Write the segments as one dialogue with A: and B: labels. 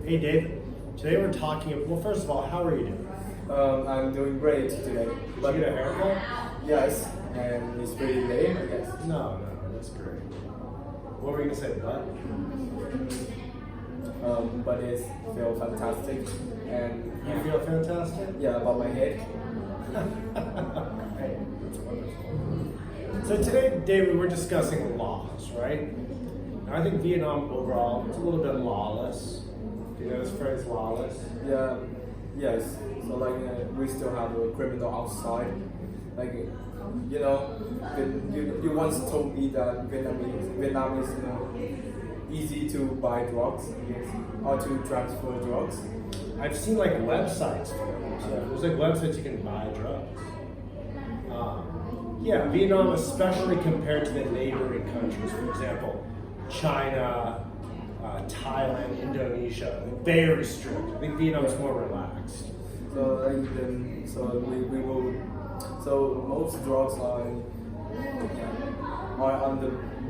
A: Hey Dave, today we're talking, well first of all, how are you doing?
B: I'm doing great today.
A: Did you get a haircut?
B: Yes, and it's pretty late, I guess.
A: No, that's great. What were you going to say, bud?
B: But it feels fantastic. And
A: You feel fantastic?
B: yeah, about my head.
A: Great, that's wonderful. So today, David, we're discussing laws, right? Now, I think Vietnam overall is a little bit lawless. Do you know this phrase, lawless?
B: Yeah, yes. So like we still have a criminal outside. Like you once told me that Vietnam is easy to buy drugs, I guess, or to transfer drugs.
A: I've seen like websites for it. So there's like websites you can buy drugs. Yeah, Vietnam, especially compared to the neighboring countries, for example, China, Thailand, Indonesia, very strict. I think Vietnam's more relaxed.
B: So we will. So most drugs are on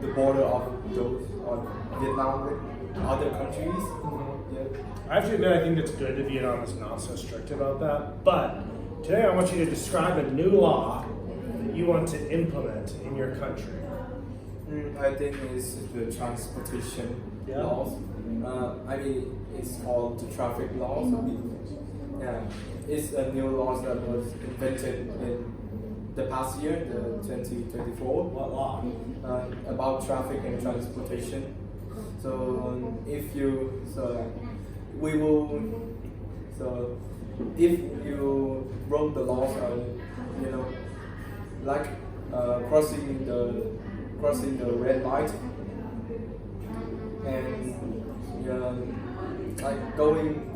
B: the border of those of Vietnam with other countries.
A: Mm-hmm.
B: Yeah.
A: I have to admit, I think it's good that Vietnam is not so strict about that. But today I want you to describe a new law that you want to implement in your country.
B: I think it's the transportation
A: Yeah.
B: laws. I mean, it's called the traffic laws. Yeah, it's a new law that was invented in the past year, the 2024.
A: What law?
B: About traffic and transportation. So we will. So if you broke the laws, like crossing the red light and like going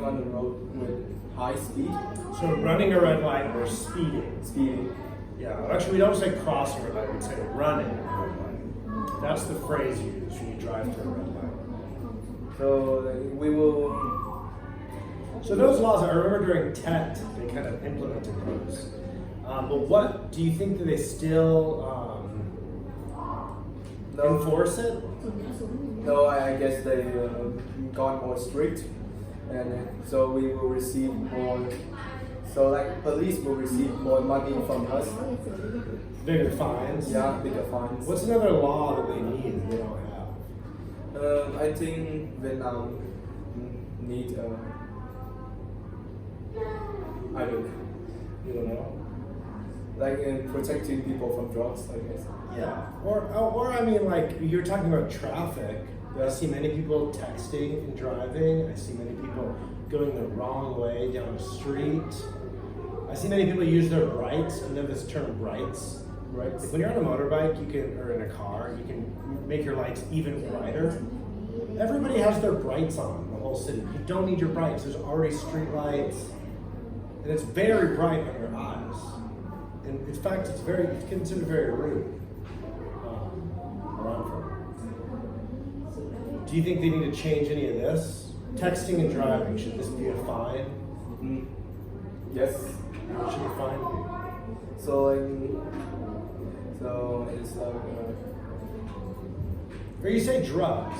B: on the road with high speed.
A: So running a red light or speeding.
B: Speeding.
A: Yeah, actually we don't say crossing a red light, we say running a red light. That's the phrase you use when you drive through a red light.
B: So we will.
A: So those laws, I remember during TET, they kind of implemented those. But what, do you think that they still enforce it?
B: No, I guess they got more strict, and so we will receive more. So like police will receive more money from us.
A: Bigger fines?
B: Yeah, bigger fines.
A: What's another law that they need that they don't have?
B: I think Vietnam need. I don't know.
A: You don't know?
B: Like protecting people from drugs, I guess.
A: Yeah. Or I mean, like, you're talking about traffic. I see many people texting and driving. I see many people going the wrong way down the street. I see many people use their brights. I know this term brights.
B: Right.
A: Like when you're on a motorbike, or in a car, you can make your lights even brighter. Everybody has their brights on in the whole city. You don't need your brights. There's already street lights. And it's very bright on your eyes. And in fact, it's considered very rude. Where I'm from. Do you think they need to change any of this? Texting and driving, should this be a fine?
B: Mm. Yes.
A: Should be fine.
B: So it's like
A: Or you say drugs.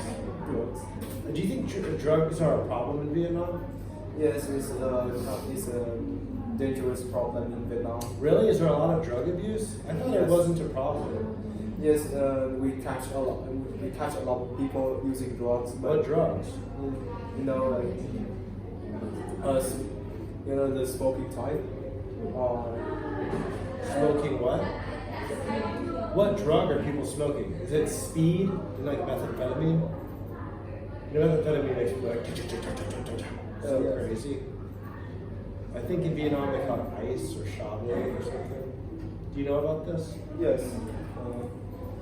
B: drugs.
A: Do you think drugs are a problem in Vietnam?
B: Yes, it's a dangerous problem in Vietnam.
A: Really? Is there a lot of drug abuse? I thought it
B: Yes.
A: wasn't a problem.
B: Yes, we catch a lot. We catch a lot of people using drugs. But
A: What drugs?
B: The smoking type.
A: Smoking what? What drug are people smoking? Is it speed? Is it like methamphetamine? Methamphetamine makes people like so
B: Yeah.
A: crazy. I think in Vietnam they call it ice or shabu or something. Do you know about this?
B: Yes.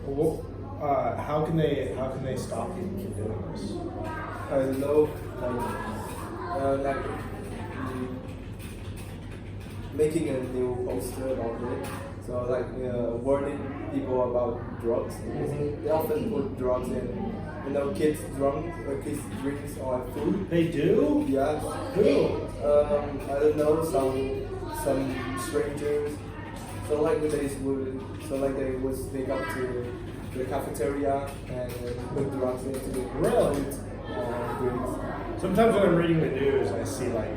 A: Well, how can they stop you from doing this?
B: I don't know. Making a new poster of it. So warning people about drugs.
A: Mhm.
B: They often put drugs in, kids kids drinks or food.
A: They do?
B: Yeah.
A: Who?
B: I don't know, some strangers. They would sneak up to the cafeteria and the drugs into the
A: Really?
B: drinks.
A: Sometimes when I'm reading the news, I see like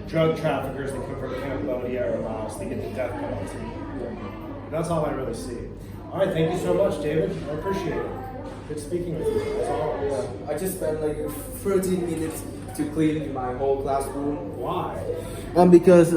A: drug traffickers that come from Cambodia or Laos, they get the death penalty.
B: Yeah.
A: That's all I really see. All right, thank you so much, David. I appreciate it. Good speaking with you, as always.
B: Yeah, I just spent like 30 minutes to clean my whole classroom.
A: Why?
B: Because